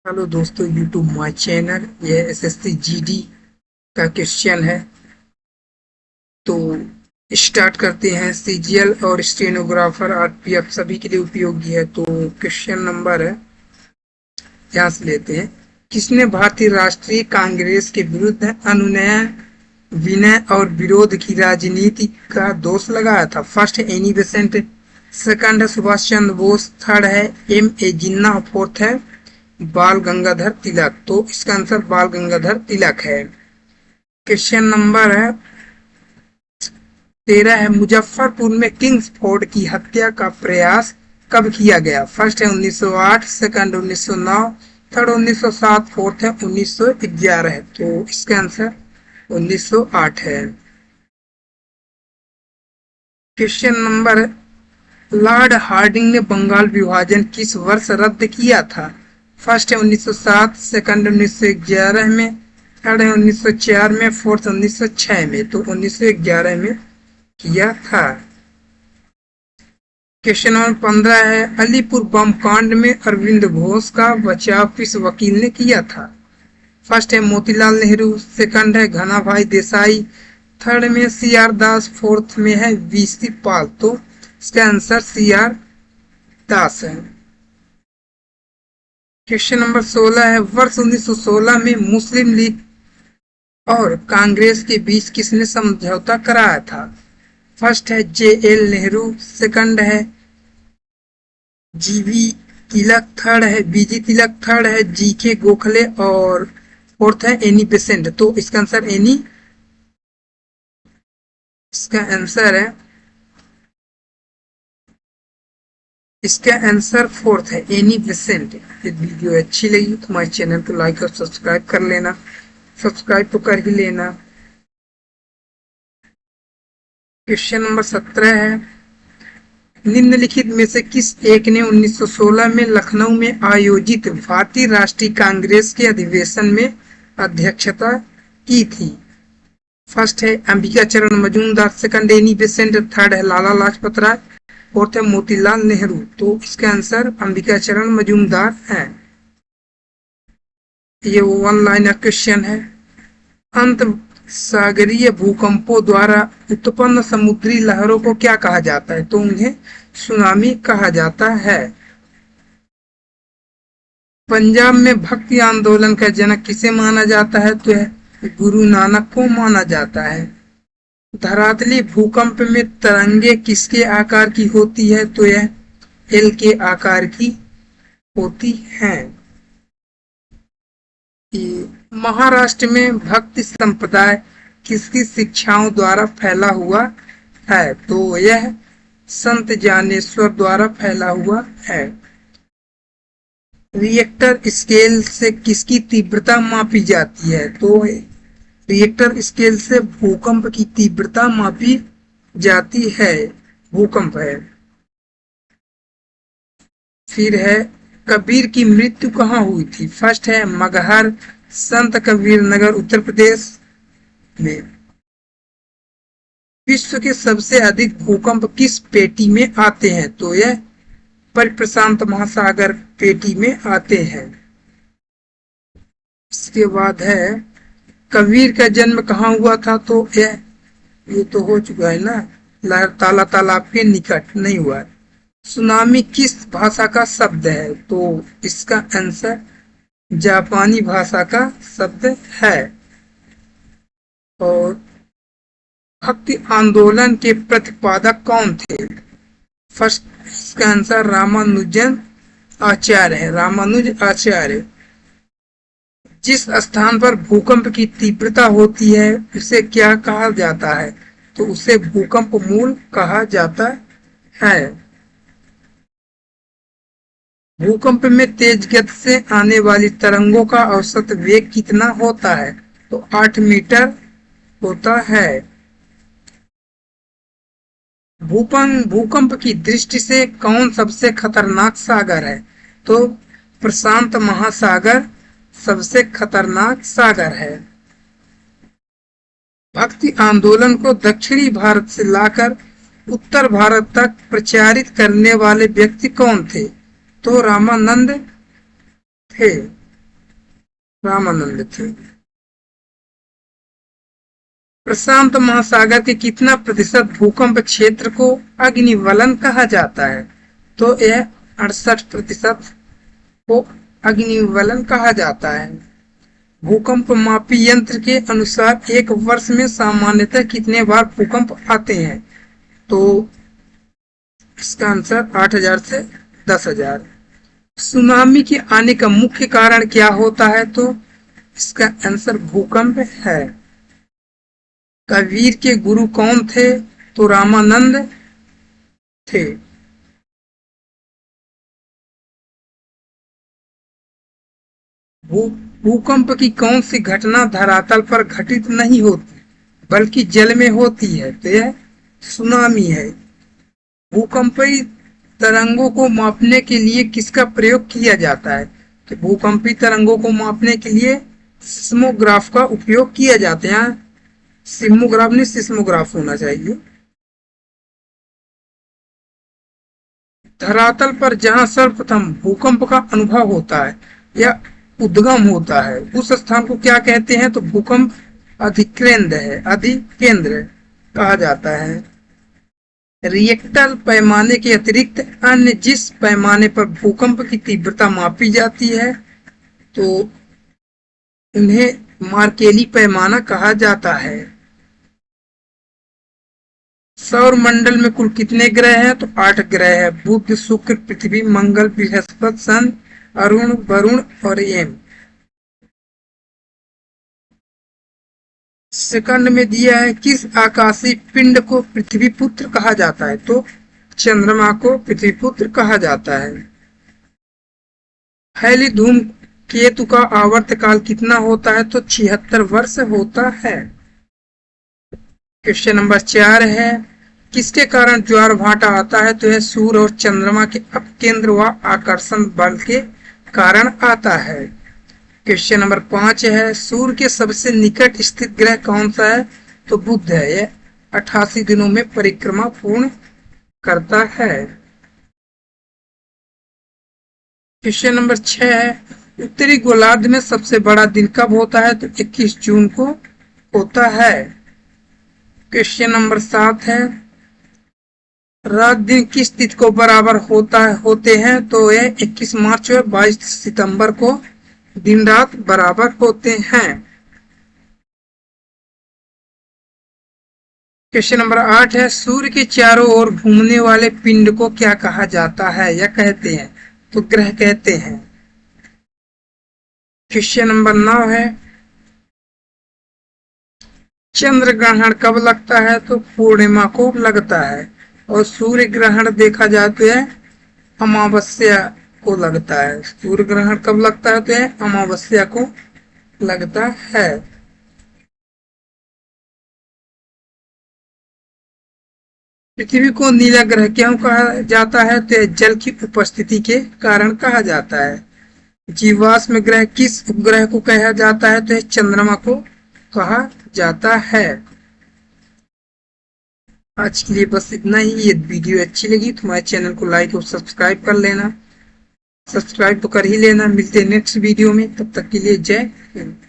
Hello दोस्तों, YouTube my channel. ये SSC GD का क्वेश्चन है, तो स्टार्ट करते हैं। सीजीएल और स्टेनोग्राफर आरपीएफ सभी के लिए उपयोगी है। तो क्वेश्चन नंबर है, यहाँ से लेते हैं। किसने भारतीय राष्ट्रीय कांग्रेस के विरुद्ध अनुनय, विनय और विरोध की राजनीति का दोष लगाया था? फर्स्ट है एनी बेसेंट, सेकंड है सुभाष चंद्र बोस, थर्ड है एम ए जिन्ना, फोर्थ है बाल गंगाधर तिलक। तो इसका आंसर बाल गंगाधर तिलक है। क्वेश्चन नंबर है 13 है, मुजफ्फरपुर में किंग्स फोर्ड की हत्या का प्रयास कब किया गया? फर्स्ट है 1908, सेकंड 1909, थर्ड 1907, फोर्थ है 1911। तो इसका आंसर 1908 है। क्वेश्चन नंबर, लॉर्ड हार्डिंग ने बंगाल विभाजन किस वर्ष रद्द किया था? फर्स्ट है 1907, सेकंड 1911 में, थर्ड है 1904 में, फोर्थ 1906 में। तो 1911 में किया था। क्वेश्चन नंबर 15 है, अलीपुर बम कांड में अरविंद घोष का बचाव किस वकील ने किया था? फर्स्ट है मोतीलाल नेहरू, सेकंड है घना भाई देसाई, थर्ड में सी आर दास, फोर्थ में है वीसी पाल। तो इसका आंसर सी आर दास है। क्वेश्चन नंबर 16 है, वर्ष 1916 में मुस्लिम लीग और कांग्रेस के बीच किसने समझौता कराया था? फर्स्ट है जे एल नेहरू, सेकंड है जीवी तिलक, थर्ड है बीजी तिलक, थर्ड है जी के गोखले और फोर्थ है एनी बेसेंट। तो इसका आंसर इसका आंसर फोर्थ है एनी बेसेंट। ये वीडियो अच्छी लगी तो हमारे चैनल को लाइक और सब्सक्राइब कर लेना। सब्सक्राइब तो कर ही लेना। क्वेश्चन नंबर 17 है, निम्नलिखित में से किस एक ने 1916 में लखनऊ में आयोजित भारतीय राष्ट्रीय कांग्रेस के अधिवेशन में अध्यक्षता की थी? फर्स्ट है अंबिका चरण Majumdar, second Annie Besant, third है लाला लाजपत राय, फोर्थ है मोतीलाल नेहरू। तो इसका आंसर अंबिका चरण मजूमदार है। ये वो वन लाइनर क्वेश्चन है। अंत सागरीय भूकंपों द्वारा उत्पन्न समुद्री लहरों को क्या कहा जाता है? तो उन्हें सुनामी कहा जाता है। पंजाब में भक्ति आंदोलन का जनक किसे माना जाता है? तो गुरु नानक को माना जाता है। धरातली भूकंप में तरंगे किसके आकार की होती है? तो यह एल के आकार की होती हैं। महाराष्ट्र में भक्ति संप्रदाय किसकी शिक्षाओं द्वारा फैला हुआ है? तो यह संत ज्ञानेश्वर द्वारा फैला हुआ है। रिएक्टर स्केल से किसकी तीव्रता मापी जाती है? तो रिएक्टर स्केल से भूकंप की तीव्रता मापी जाती है। भूकंप है। फिर है, कबीर की मृत्यु कहाँ हुई थी? फर्स्ट है मगहर, संत कबीर नगर उत्तर प्रदेश में। विश्व के सबसे अधिक भूकंप किस पेटी में आते हैं? तो यह प्रशांत महासागर पेटी में आते हैं। इसके बाद है, कबीर का जन्म कहाँ हुआ था? तो ये तो हो चुका है ना, ताला तालाब के निकट नहीं हुआ। सुनामी किस भाषा का शब्द है? तो इसका आंसर जापानी भाषा का शब्द है। और भक्ति आंदोलन के प्रतिपादक कौन थे? फर्स्ट, इसका आंसर रामानुजन आचार्य है। रामानुज आचार्य। जिस स्थान पर भूकंप की तीव्रता होती है उसे क्या कहा जाता है? तो उसे भूकंप मूल कहा जाता है। भूकंप में तेज गति से आने वाली तरंगों का औसत वेग कितना होता है? तो 8 मीटर होता है। भूकंप की दृष्टि से कौन सबसे खतरनाक सागर है? तो प्रशांत महासागर सबसे खतरनाक सागर है। भक्ति आंदोलन को दक्षिणी भारत से लाकर उत्तर भारत तक प्रचारित करने वाले व्यक्ति कौन थे? तो रामानंद थे। रामानंद थे। प्रशांत महासागर के कितना प्रतिशत भूकंप क्षेत्र को अग्निवलन कहा जाता है? तो यह 68% को अग्निवलन कहा जाता है। भूकंप मापी यंत्र के अनुसार एक वर्ष में सामान्यतः कितने बार भूकंप आते हैं? तो इसका आंसर 8000 से 10,000। सुनामी के आने का मुख्य कारण क्या होता है? तो इसका आंसर भूकंप है। कबीर के गुरु कौन थे? तो रामानंद थे। भूकंप की कौन सी घटना धरातल पर घटित नहीं होती बल्कि जल में होती है? तो यह सुनामी है। भूकंपी तरंगों को मापने के लिए किसका प्रयोग किया जाता है? तो भूकंपी तरंगों को मापने के लिए सिस्मोग्राफ का उपयोग किया जाता है। सिस्मोग्राफ नहीं, सिस्मोग्राफ होना चाहिए। धरातल पर जहां सर्वप्रथम भूकंप का अनुभव होता है या उद्गम होता है उस स्थान को क्या कहते हैं? तो भूकंप अधिकेंद्र है, अधिकेंद्र कहा जाता है। रिएक्टर पैमाने के अतिरिक्त अन्य जिस पैमाने पर भूकंप की तीव्रता मापी जाती है तो उन्हें मार्केली पैमाना कहा जाता है। सौर मंडल में कुल कितने ग्रह हैं? तो 8 ग्रह है। बुध, शुक्र, पृथ्वी, मंगल, बृहस्पति, शन, अरुण, वरुण और यम। सेकंड में दिया है किस आकाशीय पिंड को पृथ्वी पुत्र कहा जाता है? तो चंद्रमा को पृथ्वी पुत्र कहा जाता है। हैली धूमकेतु का आवर्त काल कितना होता है? तो 76 वर्ष होता है। क्वेश्चन नंबर 4 है किसके कारण ज्वार भाटा आता है? तो यह सूर्य और चंद्रमा के अपकेंद्र व आकर्षण बल के कारण आता है। क्वेश्चन नंबर 5 है सूर्य के सबसे निकट स्थित ग्रह कौन सा है? तो बुध है। यह 88 दिनों में परिक्रमा पूर्ण करता है। क्वेश्चन नंबर 6 है उत्तरी गोलार्ध में सबसे बड़ा दिन कब होता है? तो 21 जून को होता है। क्वेश्चन नंबर 7 है रात दिन किस तिथि को बराबर होते हैं? तो यह 21 मार्च और 22 सितंबर को दिन रात बराबर होते हैं। क्वेश्चन नंबर 8 है सूर्य के चारों ओर घूमने वाले पिंड को क्या कहा जाता है या कहते हैं? तो ग्रह कहते हैं। क्वेश्चन नंबर 9 है चंद्र ग्रहण कब लगता है? तो पूर्णिमा को लगता है। और सूर्य ग्रहण देखा जाए तो यह अमावस्या को लगता है। सूर्य ग्रहण कब लगता है? तो यह अमावस्या को लगता है। पृथ्वी को नीला ग्रह क्यों कहा जाता है? तो यह जल की उपस्थिति के कारण कहा जाता है। जीवाश्म ग्रह किस उपग्रह को कहा जाता है? तो यह चंद्रमा को कहा जाता है। आज के लिए बस इतना ही। ये वीडियो अच्छी लगी तो हमारे चैनल को लाइक और सब्सक्राइब कर लेना। सब्सक्राइब तो कर ही लेना। मिलते हैं नेक्स्ट वीडियो में, तब तक के लिए जय हिंद।